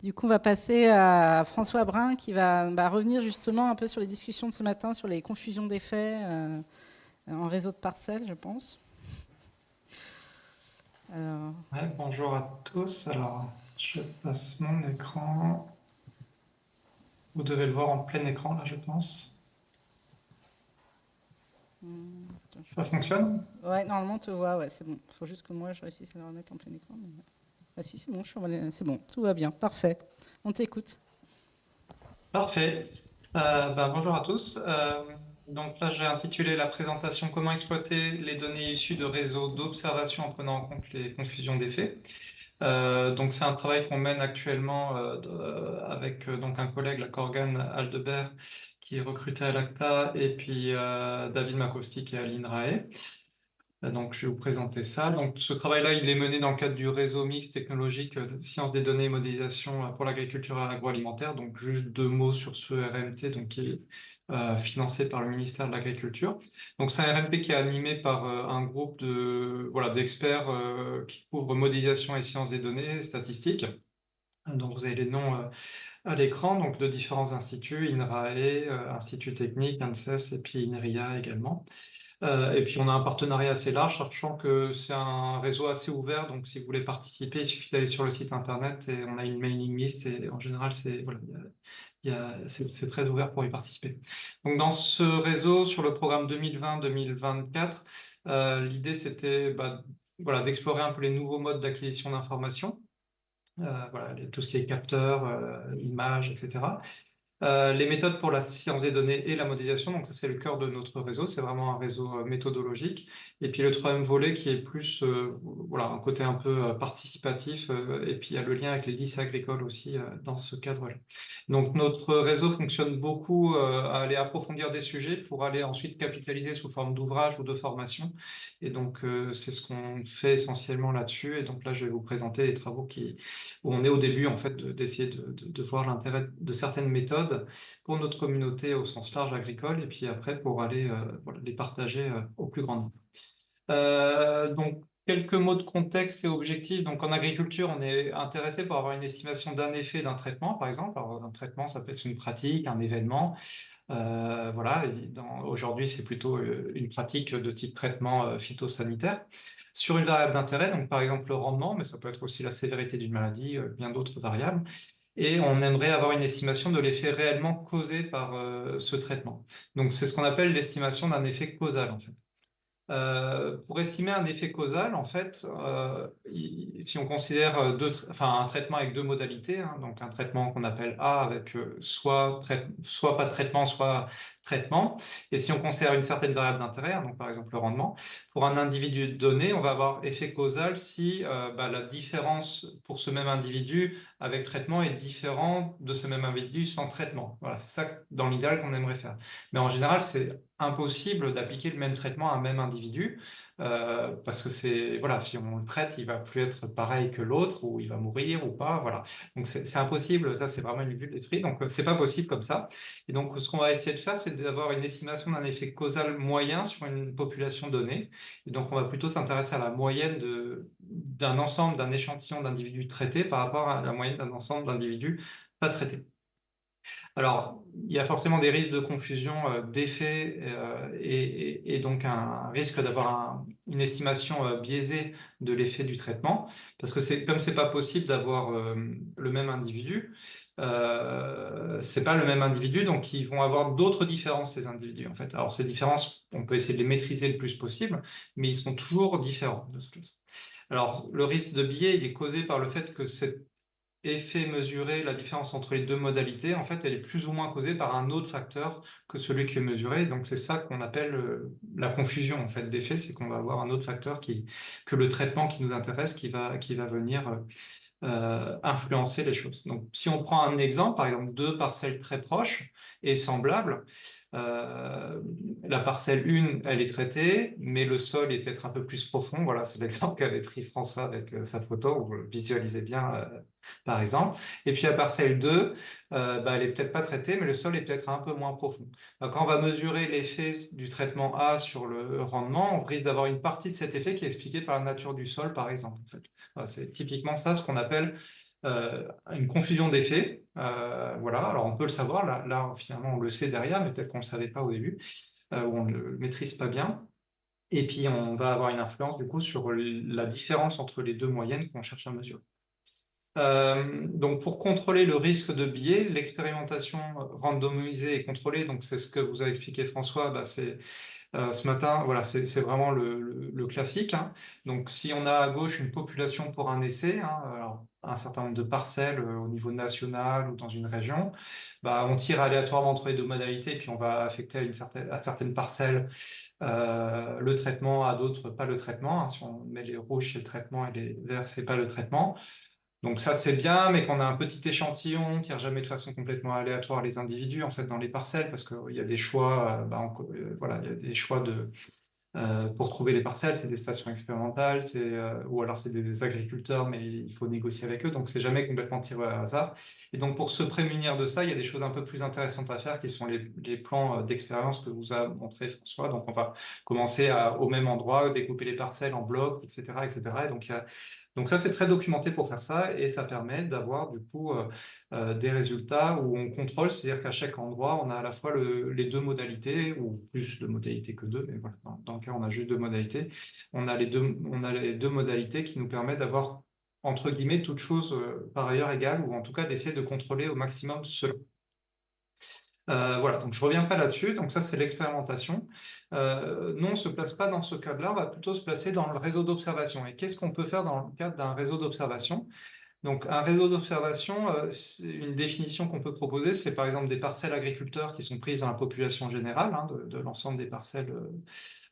Du coup, on va passer à François Brun qui va revenir justement un peu sur les discussions de ce matin, sur les confusions d'effets en réseau de parcelles, je pense. Alors, Ouais, bonjour à tous. Alors, je passe mon écran. Vous devez le voir en plein écran, là, je pense. Ça fonctionne? ouais, normalement, on te voit, ouais, c'est bon. Il faut juste que moi, je réussisse à le remettre en plein écran. Ah si, c'est bon, c'est bon, tout va bien, parfait. On t'écoute. Parfait. Bonjour à tous. Donc là, j'ai intitulé la présentation Comment exploiter les données issues de réseaux d'observation en prenant en compte les confusions d'effets. Donc c'est un travail qu'on mène actuellement avec donc un collègue, la Corgan Aldebert, qui est recruté à l'ACTA, et puis David Makowski qui est à l'INRAE. Donc, je vais vous présenter ça. Donc, ce travail-là, il est mené dans le cadre du réseau mixte technologique de sciences des données et modélisation pour l'agriculture agroalimentaire. Donc, juste deux mots sur ce RMT, donc, qui est financé par le ministère de l'Agriculture. Donc, c'est un RMP qui est animé par un groupe voilà, d'experts qui couvrent modélisation et sciences des données, statistiques. Donc, vous avez les noms à l'écran, donc de différents instituts, INRAE, Institut technique, ANSES et puis INRIA également. Et puis on a un partenariat assez large, sachant que c'est un réseau assez ouvert. Donc si vous voulez participer, il suffit d'aller sur le site internet et on a une mailing list. Et en général, c'est voilà, c'est très ouvert pour y participer. Donc dans ce réseau, sur le programme 2020-2024, l'idée c'était voilà, d'explorer un peu les nouveaux modes d'acquisition d'informations. Voilà, tout ce qui est capteurs, images, etc. Les méthodes pour la science des données et la modélisation, donc ça c'est le cœur de notre réseau, c'est vraiment un réseau méthodologique. Et puis le troisième volet qui est plus voilà, un côté un peu participatif, et puis il y a le lien avec les lycées agricoles aussi dans ce cadre-là. Donc notre réseau fonctionne beaucoup à aller approfondir des sujets pour aller ensuite capitaliser sous forme d'ouvrages ou de formation. Et donc c'est ce qu'on fait essentiellement là-dessus. Et donc là je vais vous présenter les travaux où on est au début en fait d'essayer de voir l'intérêt de certaines méthodes pour notre communauté au sens large agricole et puis après pour aller voilà, les partager au plus grand nombre. Donc quelques mots de contexte et objectifs. Donc en agriculture, on est intéressé pour avoir une estimation d'un effet d'un traitement, par exemple. Alors, un traitement, ça peut être une pratique, un événement. Voilà, aujourd'hui, c'est plutôt une pratique de type traitement phytosanitaire sur une variable d'intérêt, donc par exemple le rendement, mais ça peut être aussi la sévérité d'une maladie, bien d'autres variables. Et on aimerait avoir une estimation de l'effet réellement causé par ce traitement. Donc c'est ce qu'on appelle l'estimation d'un effet causal, en fait. Pour estimer un effet causal, en fait, si on considère enfin, un traitement avec deux modalités, hein, donc un traitement qu'on appelle A avec soit pas de traitement, soit traitement, et si on considère une certaine variable d'intérêt, hein, donc par exemple le rendement, pour un individu donné, on va avoir effet causal si la différence pour ce même individu avec traitement est différente de ce même individu sans traitement. Voilà, c'est ça dans l'idéal qu'on aimerait faire. Mais en général, c'est impossible d'appliquer le même traitement à un même individu parce que c'est voilà, si on le traite, il va plus être pareil que l'autre ou il va mourir ou pas, voilà. Donc c'est impossible, ça c'est vraiment une vue de l'esprit. Donc c'est pas possible comme ça. Et donc ce qu'on va essayer de faire, c'est d'avoir une estimation d'un effet causal moyen sur une population donnée. Et donc on va plutôt s'intéresser à la moyenne d'un ensemble, d'un échantillon d'individus traités par rapport à la moyenne d'un ensemble d'individus pas traités. Alors, il y a forcément des risques de confusion d'effets et donc un risque d'avoir une estimation biaisée de l'effet du traitement, parce que comme c'est pas possible d'avoir le même individu, c'est pas le même individu, donc ils vont avoir d'autres différences ces individus en fait. Alors ces différences, on peut essayer de les maîtriser le plus possible, mais ils sont toujours différents de toute façon. Alors le risque de biais, il est causé par le fait que cette effet mesuré, la différence entre les deux modalités, en fait, elle est plus ou moins causée par un autre facteur que celui qui est mesuré. Donc, c'est ça qu'on appelle la confusion, en fait, d'effet, c'est qu'on va avoir un autre facteur que le traitement qui nous intéresse, qui va venir influencer les choses. Donc, si on prend un exemple, par exemple, deux parcelles très proches et semblables, euh, la parcelle 1, elle est traitée, mais le sol est peut-être un peu plus profond. Voilà, c'est l'exemple qu'avait pris François avec sa photo, où vous le visualisez bien, par exemple. Et puis la parcelle 2, elle est peut-être pas traitée, mais le sol est peut-être un peu moins profond. Donc, quand on va mesurer l'effet du traitement A sur le rendement, on risque d'avoir une partie de cet effet qui est expliquée par la nature du sol, par exemple. En fait. Voilà, c'est typiquement ça ce qu'on appelle une confusion d'effets. Voilà, alors on peut le savoir, là finalement on le sait derrière, mais peut-être qu'on ne le savait pas au début, ou on ne le maîtrise pas bien. Et puis on va avoir une influence du coup sur la différence entre les deux moyennes qu'on cherche à mesurer. Donc pour contrôler le risque de biais, l'expérimentation randomisée et contrôlée, donc c'est ce que vous a expliqué François, bah, c'est ce matin, voilà, c'est vraiment le classique, hein. Donc, si on a à gauche une population pour un essai, hein, alors, un certain nombre de parcelles au niveau national ou dans une région, bah, on tire aléatoirement entre les deux modalités, puis on va affecter à certaines parcelles le traitement, à d'autres pas le traitement, hein. Si on met les rouges, c'est le traitement, et les verts, c'est pas le traitement. Donc ça, c'est bien, mais qu'on a un petit échantillon, on ne tire jamais de façon complètement aléatoire les individus, en fait, dans les parcelles, parce qu'il y a des choix, voilà, il y a des choix pour trouver les parcelles, c'est des stations expérimentales, ou alors c'est des agriculteurs, mais il faut négocier avec eux, donc c'est jamais complètement tiré au hasard. Et donc pour se prémunir de ça, il y a des choses un peu plus intéressantes à faire, qui sont les plans d'expérience que vous a montré François. Donc on va commencer au même endroit, découper les parcelles en blocs, etc., etc. Et donc donc ça, c'est très documenté pour faire ça, et ça permet d'avoir du coup des résultats où on contrôle, c'est-à-dire qu'à chaque endroit, on a à la fois les deux modalités, ou plus de modalités que deux, mais voilà, dans le cas, on a juste deux modalités. On a les deux modalités qui nous permettent d'avoir, entre guillemets, toutes choses par ailleurs égales, ou en tout cas d'essayer de contrôler au maximum cela. Voilà, donc je reviens pas là-dessus. Donc ça, c'est l'expérimentation. Nous, on se place pas dans ce cadre-là, on va plutôt se placer dans le réseau d'observation. Et qu'est-ce qu'on peut faire dans le cadre d'un réseau d'observation? Donc un réseau d'observation, une définition qu'on peut proposer, c'est par exemple des parcelles agriculteurs qui sont prises dans la population générale, hein, de l'ensemble des parcelles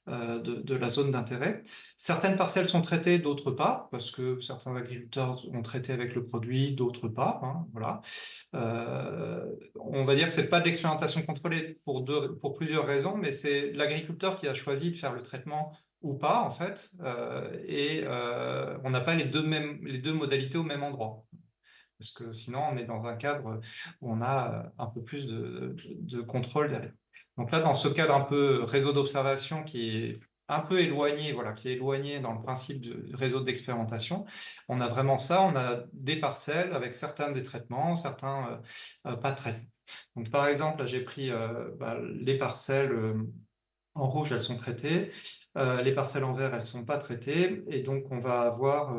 de la zone d'intérêt. Certaines parcelles sont traitées, d'autres pas, parce que certains agriculteurs ont traité avec le produit, d'autres pas, hein, voilà. On va dire que c'est pas de l'expérimentation contrôlée pour plusieurs raisons, mais c'est l'agriculteur qui a choisi de faire le traitement ou pas, en fait, et on n'a pas les deux modalités au même endroit. Parce que sinon, on est dans un cadre où on a un peu plus de contrôle derrière. Donc là, dans ce cadre un peu réseau d'observation qui est un peu éloigné, voilà, qui est éloigné dans le principe de réseau d'expérimentation, on a vraiment ça, on a des parcelles avec certains des traitements, certains pas de traitements. Donc par exemple, là j'ai pris les parcelles en rouge, elles sont traitées, les parcelles en vert, elles ne sont pas traitées, et donc on va avoir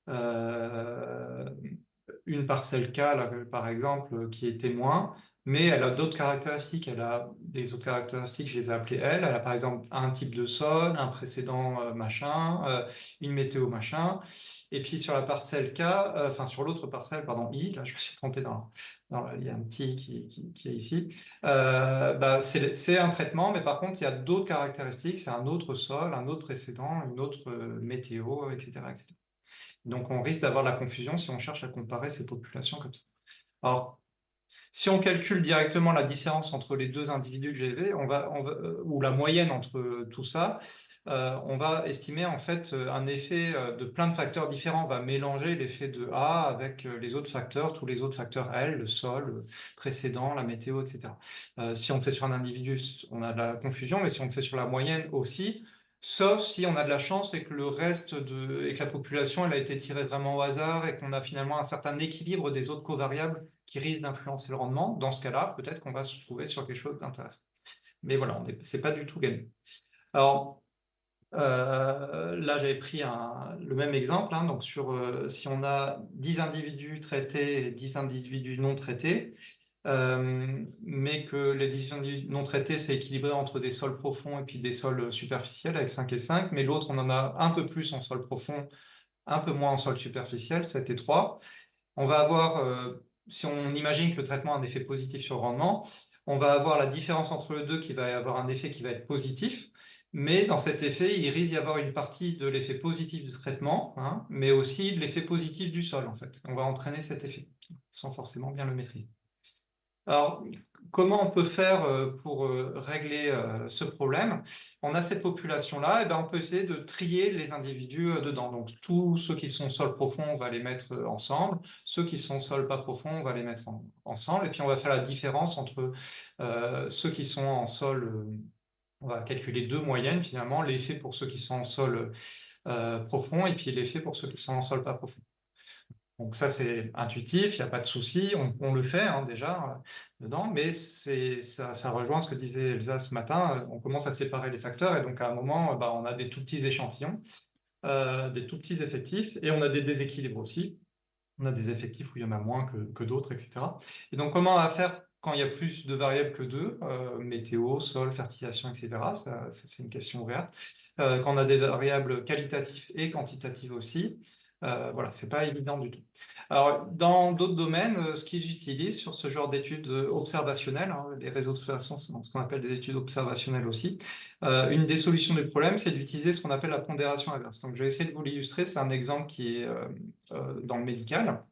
euh, une parcelle K, là, par exemple, qui est témoin, mais elle a d'autres caractéristiques. Elle a des autres caractéristiques, je les ai appelées elle. Elle a par exemple un type de sol, un précédent machin, une météo machin. Et puis sur la parcelle K, enfin sur l'autre parcelle, pardon, I, là je me suis trompé il y a un petit qui est ici. C'est un traitement, mais par contre il y a d'autres caractéristiques, c'est un autre sol, un autre précédent, une autre météo, etc., etc. Donc on risque d'avoir de la confusion si on cherche à comparer ces populations comme ça. Alors, si on calcule directement la différence entre les deux individus que j'ai vus, ou la moyenne entre tout ça, on va estimer en fait un effet de plein de facteurs différents. On va mélanger l'effet de A avec les autres facteurs, tous les autres facteurs L, le sol, le précédent, la météo, etc. Si on le fait sur un individu, on a de la confusion, mais si on le fait sur la moyenne aussi, sauf si on a de la chance et que et que la population elle a été tirée vraiment au hasard et qu'on a finalement un certain équilibre des autres covariables qui risque d'influencer le rendement. Dans ce cas-là, peut-être qu'on va se trouver sur quelque chose d'intéressant. Mais voilà, c'est pas du tout gagné. Alors, là, j'avais pris le même exemple, hein, donc si on a 10 individus traités et 10 individus non traités, mais que les 10 individus non traités, c'est équilibré entre des sols profonds et puis des sols superficiels avec 5 et 5, mais l'autre, on en a un peu plus en sol profond, un peu moins en sol superficiel, 7 et 3. On va avoir, si on imagine que le traitement a un effet positif sur le rendement, on va avoir la différence entre les deux qui va avoir un effet qui va être positif, mais dans cet effet, il risque d'y avoir une partie de l'effet positif du traitement, hein, mais aussi de l'effet positif du sol, en fait. On va entraîner cet effet, sans forcément bien le maîtriser. Alors, comment on peut faire pour régler ce problème? On a cette population-là, et ben on peut essayer de trier les individus dedans. Donc, tous ceux qui sont sol profond, on va les mettre ensemble. Ceux qui sont sol pas profond, on va les mettre ensemble. Et puis, on va faire la différence entre ceux qui sont en sol. On va calculer deux moyennes, finalement, l'effet pour ceux qui sont en sol profond et puis l'effet pour ceux qui sont en sol pas profond. Donc ça, c'est intuitif, il n'y a pas de souci, on le fait hein, déjà dedans, mais ça rejoint ce que disait Elsa ce matin, on commence à séparer les facteurs, et donc à un moment, on a des tout petits échantillons, des tout petits effectifs, et on a des déséquilibres aussi. On a des effectifs où il y en a moins que d'autres, etc. Et donc, comment on va faire quand il y a plus de variables que deux, météo, sol, fertilisation, etc. Ça, c'est une question ouverte. Quand on a des variables qualitatives et quantitatives aussi, voilà, c'est pas évident du tout. Alors, dans d'autres domaines, ce qu'ils utilisent sur ce genre d'études observationnelles, hein, les réseaux d'observation sont ce qu'on appelle des études observationnelles aussi, une des solutions du problème, c'est d'utiliser ce qu'on appelle la pondération inverse. Donc, je vais essayer de vous l'illustrer. C'est un exemple qui est dans le médical,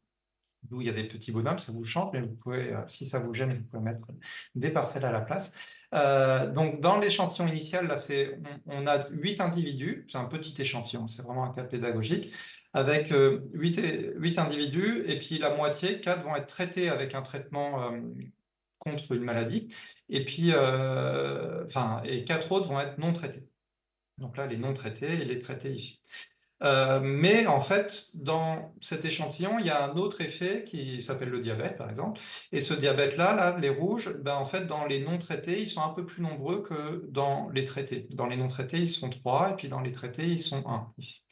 d'où il y a des petits bonhommes, ça vous chante, mais vous pouvez, si ça vous gêne, vous pouvez mettre des parcelles à la place. Donc, dans l'échantillon initial, là, on a 8 individus, c'est un petit échantillon, c'est vraiment un cas pédagogique, avec 8 individus, et puis la moitié, 4, vont être traités avec un traitement contre une maladie, et puis, et 4 autres vont être non traités. Donc là, les non traités et les traités ici. Mais en fait, dans cet échantillon, il y a un autre effet qui s'appelle le diabète, par exemple. Et ce diabète-là, là, les rouges, en fait, dans les non traités, ils sont un peu plus nombreux que dans les traités. Dans les non traités, ils sont 3, et puis dans les traités, ils sont 1, ici.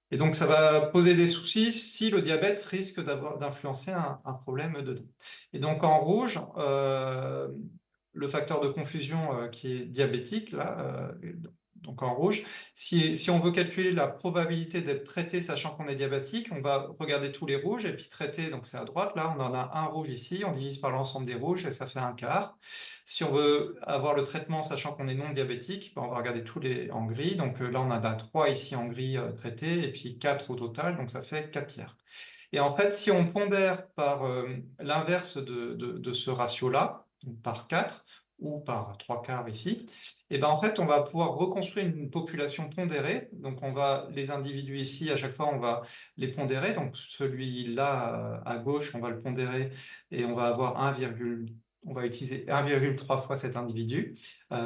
Et donc, ça va poser des soucis si le diabète risque d'influencer un problème dedans. Et donc, en rouge, le facteur de confusion qui est diabétique, là, donc en rouge, si on veut calculer la probabilité d'être traité sachant qu'on est diabétique, on va regarder tous les rouges et puis traiter, donc c'est à droite, là, on en a un rouge ici, on divise par l'ensemble des rouges et ça fait un quart. Si on veut avoir le traitement sachant qu'on est non diabétique, on va regarder tous les en gris, donc là on en a 3 ici en gris traités et puis 4 au total, donc ça fait 4 tiers. Et en fait, si on pondère par l'inverse de ce ratio-là, par 4 ou par 3 quarts ici, et en fait, on va pouvoir reconstruire une population pondérée. Donc, les individus ici, à chaque fois, on va les pondérer. Donc, celui-là, à gauche, on va le pondérer et on va avoir on va utiliser 1,3 fois cet individu,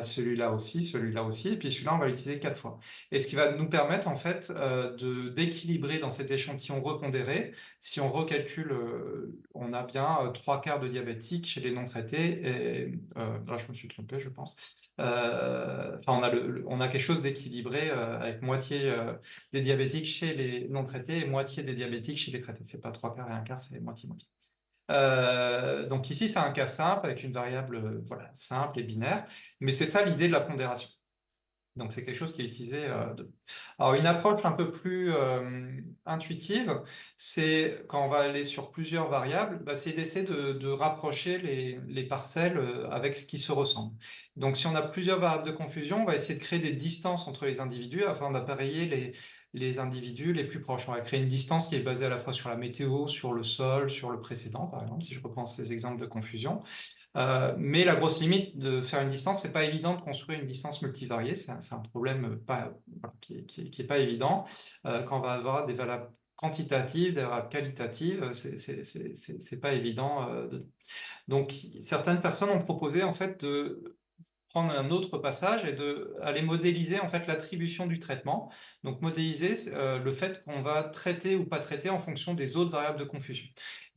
celui-là aussi, et puis celui-là, on va l'utiliser 4 fois. Et ce qui va nous permettre, en fait, d'équilibrer dans cet échantillon repondéré. Si on recalcule, on a bien 3 quarts de diabétiques chez les non-traités. Et là, je me suis trompé, je pense. On a quelque chose d'équilibré avec moitié des diabétiques chez les non-traités et moitié des diabétiques chez les traités. C'est pas 3 quarts et un quart, c'est moitié-moitié. Donc ici, c'est un cas simple avec une variable voilà, simple et binaire, mais c'est ça l'idée de la pondération. Donc c'est quelque chose qui est utilisé. Alors une approche un peu plus intuitive, c'est quand on va aller sur plusieurs variables, c'est d'essayer de rapprocher les parcelles avec ce qui se ressemble. Donc si on a plusieurs variables de confusion, on va essayer de créer des distances entre les individus afin d'appareiller les individus les plus proches. On va créer une distance qui est basée à la fois sur la météo, sur le sol, sur le précédent, par exemple, si je reprends ces exemples de confusion. Mais la grosse limite de faire une distance, c'est pas évident de construire une distance multivariée. C'est un problème qui est pas évident. Quand on va avoir des variables quantitatives, des variables qualitatives, c'est pas évident. Donc, certaines personnes ont proposé en fait de prendre un autre passage et d'aller modéliser en fait l'attribution du traitement. Donc modéliser le fait qu'on va traiter ou pas traiter en fonction des autres variables de confusion.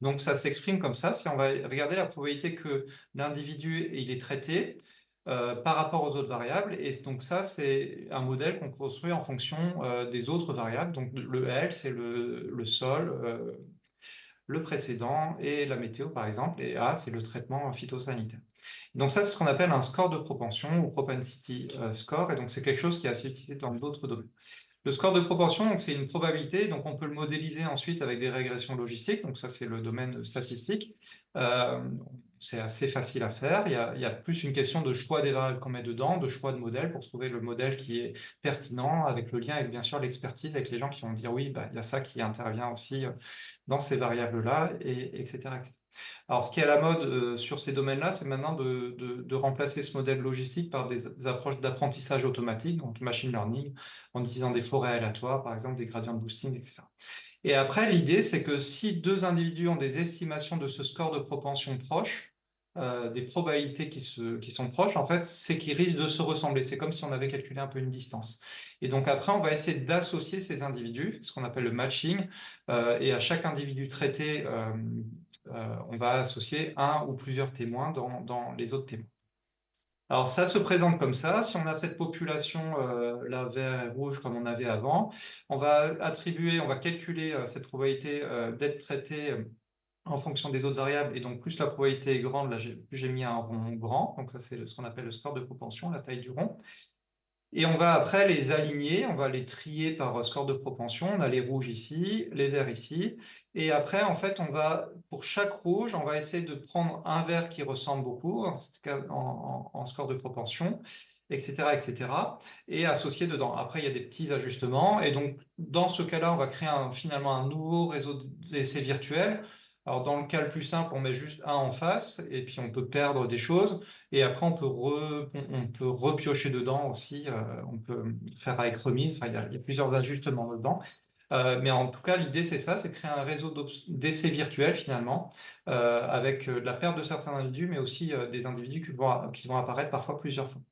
Donc ça s'exprime comme ça. Si on va regarder la probabilité que l'individu il est traité par rapport aux autres variables, et donc ça c'est un modèle qu'on construit en fonction des autres variables. Donc le L c'est le sol, le précédent et la météo par exemple, et A c'est le traitement phytosanitaire. Donc ça, c'est ce qu'on appelle un score de propension ou propensity score, et donc c'est quelque chose qui est assez utilisé dans d'autres domaines. Le score de propension, c'est une probabilité, donc on peut le modéliser ensuite avec des régressions logistiques, donc ça c'est le domaine statistique. C'est assez facile à faire, il y a plus une question de choix des variables qu'on met dedans, de choix de modèle pour trouver le modèle qui est pertinent, avec le lien avec bien sûr l'expertise, avec les gens qui vont dire oui, il y a ça qui intervient aussi dans ces variables-là, etc., etc. Alors, ce qui est à la mode sur ces domaines-là, c'est maintenant de remplacer ce modèle logistique par des approches d'apprentissage automatique, donc machine learning, en utilisant des forêts aléatoires, par exemple des gradients de boosting, etc. Et après, l'idée, c'est que si deux individus ont des estimations de ce score de propension proche, des probabilités qui sont proches, en fait, c'est qu'ils risquent de se ressembler. C'est comme si on avait calculé un peu une distance. Et donc après, on va essayer d'associer ces individus, ce qu'on appelle le matching, et à chaque individu traité, on va associer un ou plusieurs témoins dans les autres témoins. Alors ça se présente comme ça. Si on a cette population là vert et rouge comme on avait avant, on va calculer cette probabilité d'être traité en fonction des autres variables, et donc plus la probabilité est grande, là plus j'ai mis un rond grand, donc ça c'est ce qu'on appelle le score de propension, la taille du rond. Et on va après les aligner, on va les trier par score de propension. On a les rouges ici, les verts ici. Et après, en fait, pour chaque rouge, on va essayer de prendre un vert qui ressemble beaucoup en score de propension, etc., etc., et associer dedans. Après, il y a des petits ajustements. Et donc, dans ce cas-là, on va créer finalement un nouveau réseau d'essais virtuels. Alors, dans le cas le plus simple, on met juste un en face, et puis on peut perdre des choses. Et après, on peut repiocher dedans aussi, on peut faire avec remise, enfin, il y a plusieurs ajustements dedans. Mais en tout cas, l'idée, c'est ça, c'est de créer un réseau d'essais virtuels finalement, avec de la perte de certains individus, mais aussi des individus qui vont apparaître parfois plusieurs fois.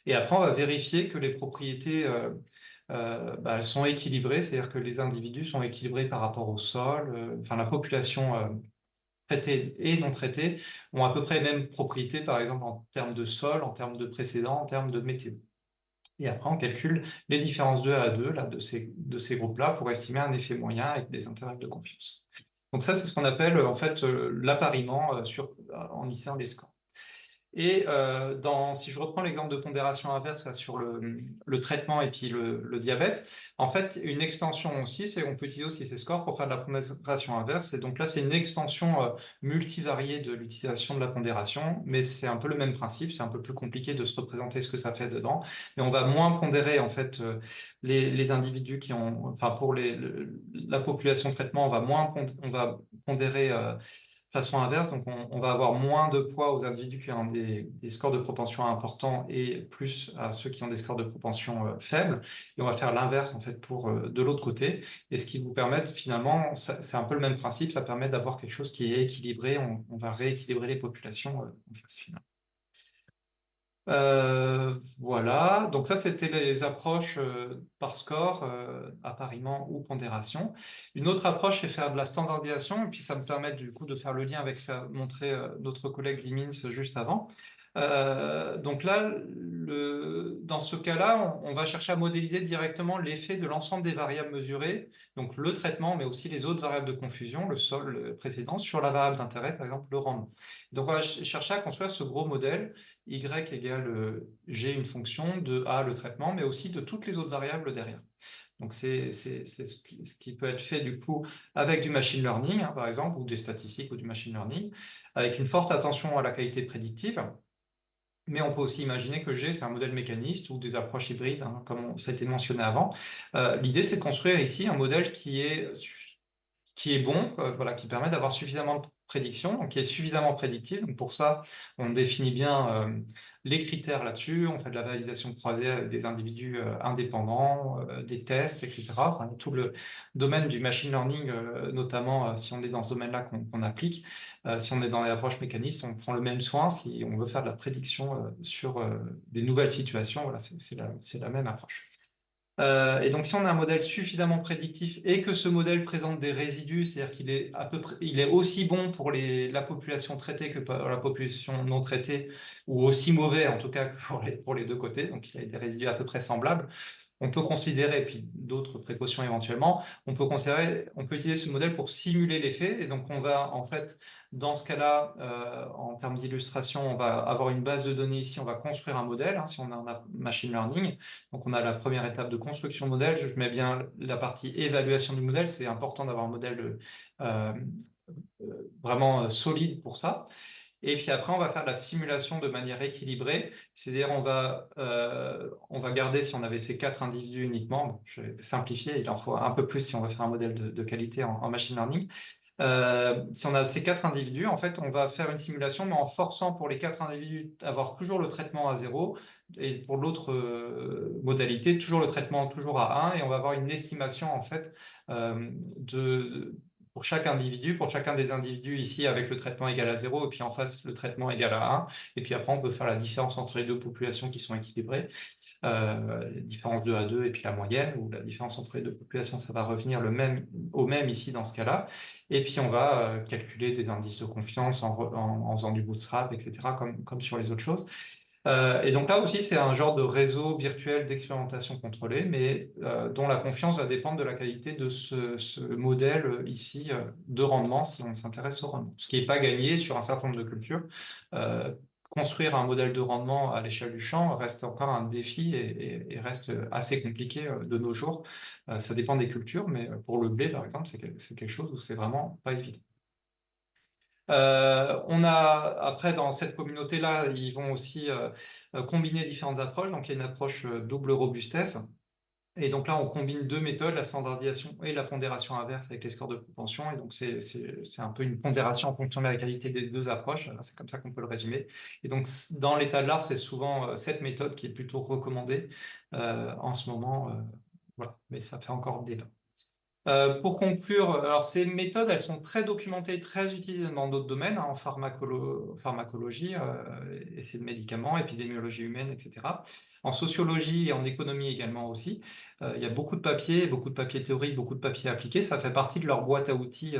Et après, on va vérifier que les propriétés elles sont équilibrées, c'est-à-dire que les individus sont équilibrés par rapport au sol, enfin la population traités et non traités ont à peu près les mêmes propriétés, par exemple en termes de sol, en termes de précédent, en termes de météo. Et après, on calcule les différences 2 à 2 là, de ces groupes-là pour estimer un effet moyen avec des intervalles de confiance. Donc ça, c'est ce qu'on appelle en fait l'appariement en lissant les scores. Et si je reprends l'exemple de pondération inverse là, sur le traitement et puis le diabète, en fait, une extension aussi, c'est on peut utiliser aussi ces scores pour faire de la pondération inverse. Et donc là, c'est une extension multivariée de l'utilisation de la pondération, mais c'est un peu le même principe. C'est un peu plus compliqué de se représenter ce que ça fait dedans. Mais on va moins pondérer en fait les individus qui ont, enfin pour la population traitement, on va pondérer façon inverse, donc on va avoir moins de poids aux individus qui ont des scores de propension importants et plus à ceux qui ont des scores de propension faibles. Et on va faire l'inverse en fait pour de l'autre côté. Et ce qui vous permet finalement, c'est un peu le même principe, ça permet d'avoir quelque chose qui est équilibré. On va rééquilibrer les populations en phase finale. Voilà, donc ça c'était les approches par score, appariement ou pondération. Une autre approche c'est faire de la standardisation, et puis ça me permet du coup de faire le lien avec ça, montré notre collègue Dimins juste avant. Donc là, dans ce cas-là, on va chercher à modéliser directement l'effet de l'ensemble des variables mesurées, donc le traitement, mais aussi les autres variables de confusion, le sol précédent, sur la variable d'intérêt, par exemple le rendement. Donc on va chercher à construire ce gros modèle y égale g une fonction, de a le traitement, mais aussi de toutes les autres variables derrière. Donc c'est ce qui peut être fait du coup avec du machine learning, hein, par exemple, ou des statistiques ou du machine learning, avec une forte attention à la qualité prédictive. Mais on peut aussi imaginer que G, c'est un modèle mécaniste ou des approches hybrides, hein, comme ça a été mentionné avant. L'idée, c'est de construire ici un modèle qui est bon, voilà, qui permet d'avoir suffisamment de prédiction, donc qui est suffisamment prédictif. Donc pour ça, on définit bien les critères là-dessus, on fait de la validation croisée avec des individus indépendants, des tests, etc. Enfin, tout le domaine du machine learning, notamment si on est dans ce domaine-là qu'on applique. Si on est dans les approches mécanistes, on prend le même soin. Si on veut faire de la prédiction sur des nouvelles situations, voilà, c'est la même approche. Et donc, si on a un modèle suffisamment prédictif et que ce modèle présente des résidus, c'est-à-dire qu'il est il est aussi bon pour la population traitée que pour la population non traitée, ou aussi mauvais en tout cas que pour les deux côtés, donc il a des résidus à peu près semblables, on peut considérer, et puis d'autres précautions éventuellement, on peut utiliser ce modèle pour simuler l'effet. Et donc, on va, en fait, dans ce cas-là, en termes d'illustration, on va avoir une base de données ici, on va construire un modèle, hein, si on a un machine learning. Donc, on a la première étape de construction de modèle. Je mets bien la partie évaluation du modèle. C'est important d'avoir un modèle vraiment solide pour ça. Et puis après, on va faire de la simulation de manière équilibrée. C'est-à-dire, on va garder, si on avait ces 4 individus uniquement, bon, je vais simplifier, il en faut un peu plus si on veut faire un modèle de qualité en machine learning. Si on a ces 4 individus, en fait, on va faire une simulation, mais en forçant pour les 4 individus d'avoir toujours le traitement à 0, et pour l'autre modalité, toujours le traitement toujours à 1, et on va avoir une estimation, en fait, pour chaque individu, pour chacun des individus ici avec le traitement égal à 0, et puis en face le traitement égal à 1. Et puis après, on peut faire la différence entre les deux populations qui sont équilibrées. Les différences 2 à 2 et puis la moyenne, ou la différence entre les deux populations, ça va revenir au même ici dans ce cas-là. Et puis on va calculer des indices de confiance en faisant du bootstrap, etc., comme sur les autres choses. Et donc là aussi, c'est un genre de réseau virtuel d'expérimentation contrôlée, mais dont la confiance va dépendre de la qualité de ce modèle ici de rendement, si on s'intéresse au rendement. Ce qui n'est pas gagné sur un certain nombre de cultures. Construire un modèle de rendement à l'échelle du champ reste encore un défi et reste assez compliqué de nos jours. Ça dépend des cultures, mais pour le blé, par exemple, c'est quelque chose où c'est vraiment pas évident. On a, après, dans cette communauté-là, ils vont aussi combiner différentes approches. Donc, il y a une approche double robustesse. Et donc là, on combine deux méthodes, la standardisation et la pondération inverse avec les scores de propension. Et donc, c'est un peu une pondération en fonction de la qualité des deux approches. C'est comme ça qu'on peut le résumer. Et donc, dans l'état de l'art, c'est souvent cette méthode qui est plutôt recommandée en ce moment. Voilà. Mais ça fait encore débat. Pour conclure, alors ces méthodes, elles sont très documentées, très utilisées dans d'autres domaines, en pharmacologie, essais de médicaments, épidémiologie humaine, etc. En sociologie et en économie également aussi. Il y a beaucoup de papiers théoriques, beaucoup de papiers appliqués. Ça fait partie de leur boîte à outils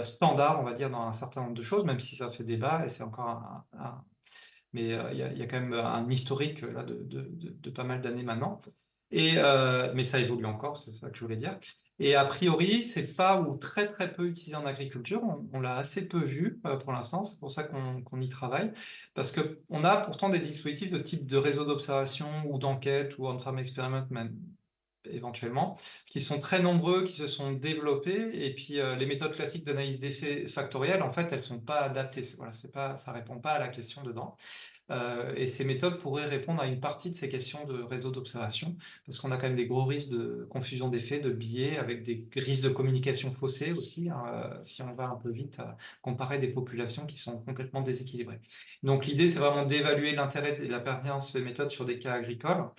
standard, on va dire, dans un certain nombre de choses, même si ça fait débat, et c'est encore mais il y a quand même un historique là, de pas mal d'années maintenant. Mais ça évolue encore, c'est ça que je voulais dire. Et a priori, c'est pas ou très très peu utilisé en agriculture. On l'a assez peu vu pour l'instant. C'est pour ça qu'on y travaille, parce que on a pourtant des dispositifs de type de réseau d'observation ou d'enquête ou on-farm experiment même éventuellement, qui sont très nombreux, qui se sont développés. Et puis les méthodes classiques d'analyse d'effets factoriels, en fait, elles sont pas adaptées. Voilà, ça répond pas à la question dedans. Et ces méthodes pourraient répondre à une partie de ces questions de réseau d'observation, parce qu'on a quand même des gros risques de confusion d'effets, de biais, avec des risques de communication faussée aussi, hein, si on va un peu vite à comparer des populations qui sont complètement déséquilibrées. Donc l'idée, c'est vraiment d'évaluer l'intérêt et la pertinence des méthodes sur des cas agricoles,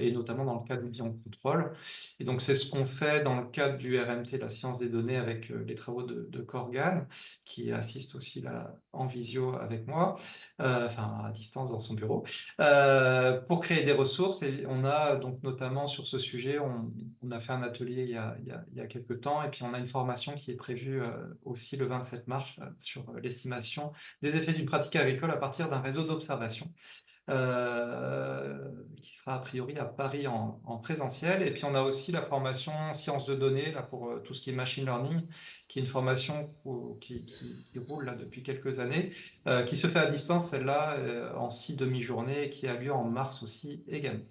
et notamment dans le cadre du biocontrôle. Et donc c'est ce qu'on fait dans le cadre du RMT, la science des données, avec les travaux de Corgan, qui assiste aussi là, en visio avec moi. Enfin à distance dans son bureau, pour créer des ressources. Et on a donc notamment sur ce sujet, on a fait un atelier il y a quelques temps, et puis on a une formation qui est prévue aussi le 27 mars sur l'estimation des effets d'une pratique agricole à partir d'un réseau d'observation. Qui sera a priori à Paris en présentiel. Et puis on a aussi la formation sciences de données là, pour tout ce qui est machine learning, qui est une formation qui roule là, depuis quelques années, qui se fait à distance, celle-là, en 6 demi-journées, et qui a lieu en mars aussi également.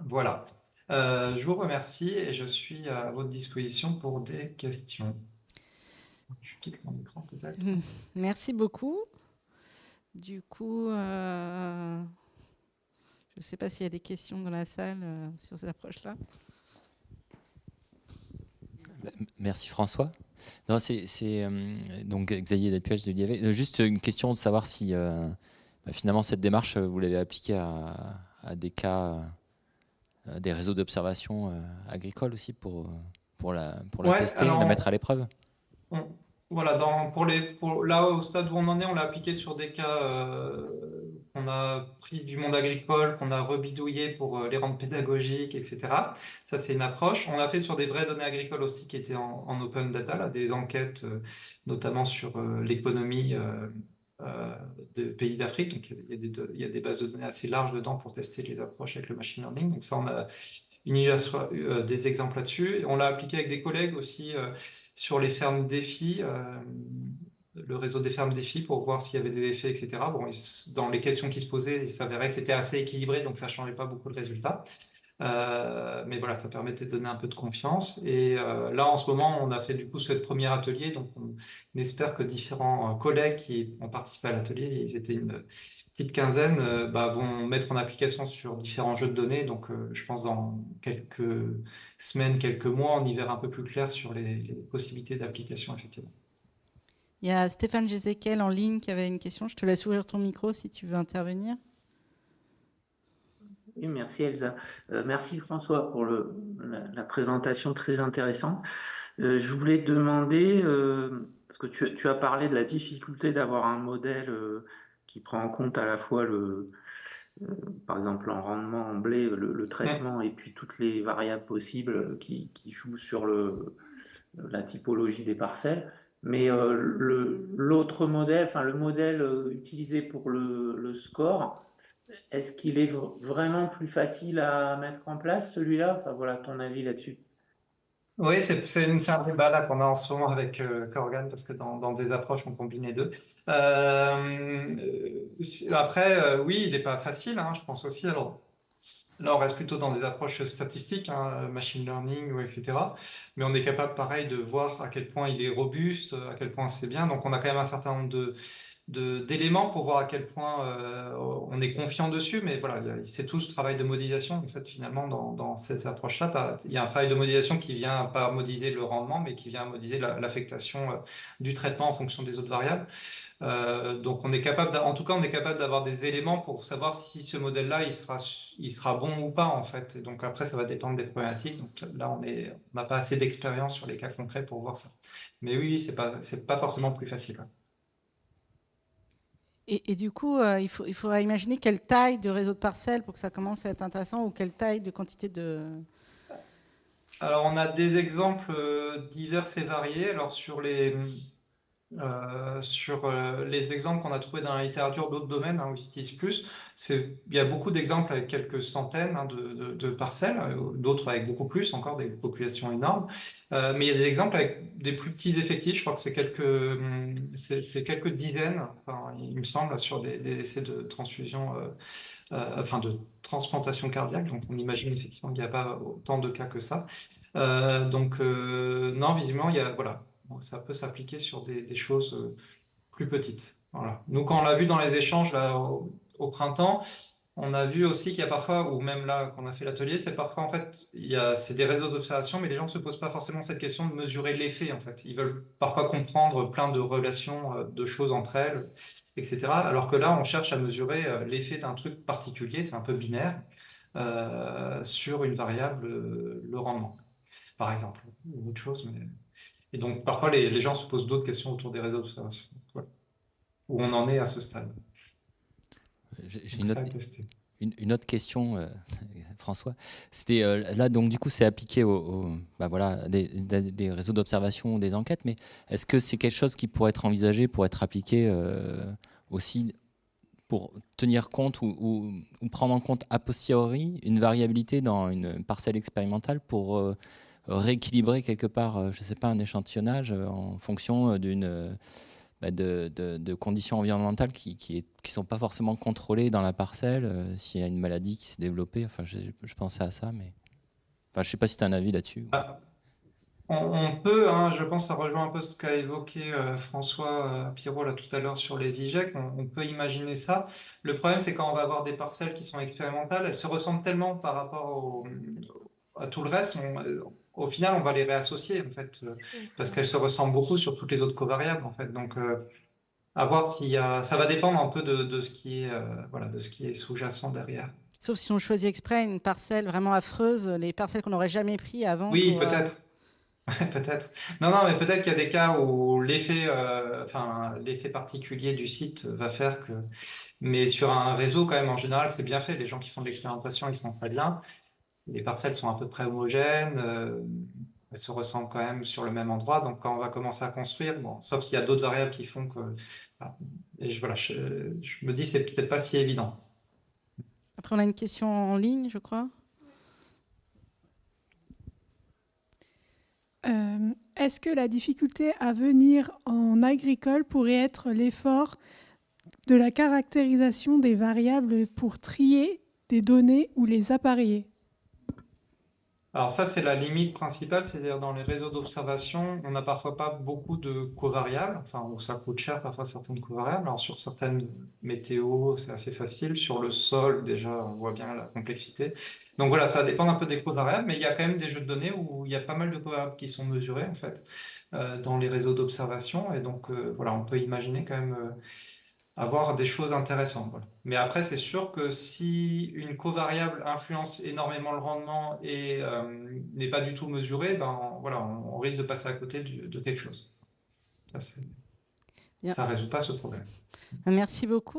Voilà. Je vous remercie et je suis à votre disposition pour des questions. Je quitte mon écran peut-être. Merci beaucoup. Du coup, je ne sais pas s'il y a des questions dans la salle sur cette approche-là. Merci François. Non, c'est donc Xavier Delpuech de l'IAV. Juste une question de savoir si finalement cette démarche, vous l'avez appliquée à des cas, des réseaux d'observation agricoles aussi pour la Ouais, tester, la alors mettre à l'épreuve. voilà, là, au stade où on en est, on l'a appliqué sur des cas qu'on a pris du monde agricole, qu'on a rebidouillé pour les rendre pédagogiques, etc. Ça, c'est une approche. On l'a fait sur des vraies données agricoles aussi qui étaient en open data, là, des enquêtes notamment sur l'économie de pays d'Afrique. Donc, il y a des bases de données assez larges dedans pour tester les approches avec le machine learning. Donc, ça, on a des exemples là-dessus. On l'a appliqué avec des collègues aussi sur les fermes défis, le réseau des fermes défis, pour voir s'il y avait des effets, etc. Bon, dans les questions qui se posaient, il s'avérait que c'était assez équilibré, donc ça ne changeait pas beaucoup le résultat. Mais voilà, ça permettait de donner un peu de confiance. Et là, en ce moment, on a fait du coup ce premier atelier. Donc, on espère que différents collègues qui ont participé à l'atelier, ils étaient une petite quinzaine, vont mettre en application sur différents jeux de données. Donc, je pense dans quelques semaines, quelques mois, on y verra un peu plus clair sur les possibilités d'application, effectivement. Il y a Stéphane Gézéquel en ligne qui avait une question. Je te laisse ouvrir ton micro si tu veux intervenir. Oui, merci Elsa. Merci François pour la présentation très intéressante. Je voulais te demander, parce que tu as parlé de la difficulté d'avoir un modèle qui prend en compte à la fois euh, par exemple en rendement en blé, le Mm. traitement et puis toutes les variables possibles qui jouent sur la typologie des parcelles. Mais l'autre modèle, enfin le modèle utilisé pour le score, est-ce qu'il est vraiment plus facile à mettre en place celui-là? Enfin voilà ton avis là-dessus. Oui, c'est un débat là qu'on a en ce moment avec Corgan, parce que dans des approches, on combine les deux. Après, oui, il n'est pas facile, hein, je pense aussi. Alors, là, on reste plutôt dans des approches statistiques, hein, machine learning, etc. Mais on est capable, pareil, de voir à quel point il est robuste, à quel point c'est bien. Donc, on a quand même un certain nombre d'éléments pour voir à quel point on est confiant dessus. Mais voilà, c'est tout ce travail de modélisation. En fait, finalement, dans ces approches-là, il y a un travail de modélisation qui vient pas modéliser le rendement, mais qui vient modéliser l'affectation du traitement en fonction des autres variables. Donc, on est capable, en tout cas, on est capable d'avoir des éléments pour savoir si ce modèle-là, il sera bon ou pas, en fait. Et donc, après, ça va dépendre des problématiques. Donc, là, on n'a pas assez d'expérience sur les cas concrets pour voir ça. Mais oui, c'est pas forcément plus facile. Ouais. Et du coup, il faudra imaginer quelle taille de réseau de parcelles pour que ça commence à être intéressant ou quelle taille de quantité de... Alors, on a des exemples divers et variés. Alors, sur les exemples qu'on a trouvés dans la littérature d'autres domaines, hein, où ils utilisent plus, il y a beaucoup d'exemples avec quelques centaines, hein, de parcelles, d'autres avec beaucoup plus, encore des populations énormes. Mais il y a des exemples avec des plus petits effectifs, je crois que c'est quelques dizaines, enfin, il me semble, sur des essais de transfusion, enfin de transplantation cardiaque. Donc on imagine effectivement qu'il n'y a pas autant de cas que ça. Non, visiblement, voilà. Bon, ça peut s'appliquer sur des choses plus petites. Voilà. Nous, quand on l'a vu dans les échanges là, au printemps, on a vu aussi qu'il y a parfois, ou même là, qu'on a fait l'atelier, c'est parfois, en fait, c'est des réseaux d'observation, mais les gens ne se posent pas forcément cette question de mesurer l'effet, en fait. Ils veulent parfois comprendre plein de relations, de choses entre elles, etc. Alors que là, on cherche à mesurer l'effet d'un truc particulier, c'est un peu binaire, sur une variable, le rendement, par exemple, ou autre chose. Et donc, parfois, les gens se posent d'autres questions autour des réseaux d'observation. Voilà. Où on en est à ce stade. J'ai Donc, ça à tester. une autre question, François. C'était là, donc du coup, c'est appliqué bah voilà, des réseaux d'observation, des enquêtes, mais est-ce que c'est quelque chose qui pourrait être envisagé pour être appliqué aussi pour tenir compte ou prendre en compte a posteriori une variabilité dans une parcelle expérimentale pour rééquilibrer quelque part, je ne sais pas, un échantillonnage en fonction de conditions environnementales qui sont pas forcément contrôlées dans la parcelle, s'il y a une maladie qui s'est développée. Enfin, je pensais à ça, mais enfin, je sais pas si tu as un avis là-dessus. Ah, on peut, hein, je pense, ça rejoint un peu ce qu'a évoqué François Pirot là tout à l'heure sur les IGEC. On peut imaginer ça. Le problème, c'est quand on va avoir des parcelles qui sont expérimentales, elles se ressemblent tellement par rapport à tout le reste. Au final, on va les réassocier en fait, parce qu'elles se ressemblent beaucoup sur toutes les autres covariables en fait. Donc, à voir ça va dépendre un peu de ce qui est, voilà, de ce qui est sous-jacent derrière. Sauf si on choisit exprès une parcelle vraiment affreuse, les parcelles qu'on n'aurait jamais pris avant Oui, pour... peut-être. Peut-être. Non, non, mais peut-être qu'il y a des cas où l'effet particulier du site va faire que. Mais sur un réseau, quand même, en général, c'est bien fait. Les gens qui font de l'expérimentation, ils font ça bien. Les parcelles sont à peu près homogènes. Elles se ressemblent quand même sur le même endroit. Donc, quand on va commencer à construire, bon, sauf s'il y a d'autres variables qui font que. Voilà. Et voilà, je me dis, c'est peut-être pas si évident. Après, on a une question en ligne, je crois. Est-ce que la difficulté à venir en agricole pourrait être l'effort de la caractérisation des variables pour trier des données ou les appareiller? Alors ça, c'est la limite principale, c'est-à-dire dans les réseaux d'observation, on n'a parfois pas beaucoup de covariables, enfin, où ça coûte cher parfois certaines covariables. Alors sur certaines météos, c'est assez facile. Sur le sol, déjà, on voit bien la complexité. Donc voilà, ça dépend un peu des covariables, mais il y a quand même des jeux de données où il y a pas mal de covariables qui sont mesurés, en fait, dans les réseaux d'observation. Et donc voilà, on peut imaginer quand même avoir des choses intéressantes. Voilà. Mais après, c'est sûr que si une covariable influence énormément le rendement et n'est pas du tout mesurée, ben, voilà, on risque de passer à côté de quelque chose. Ça Bien. ne résout pas ce problème. Merci beaucoup.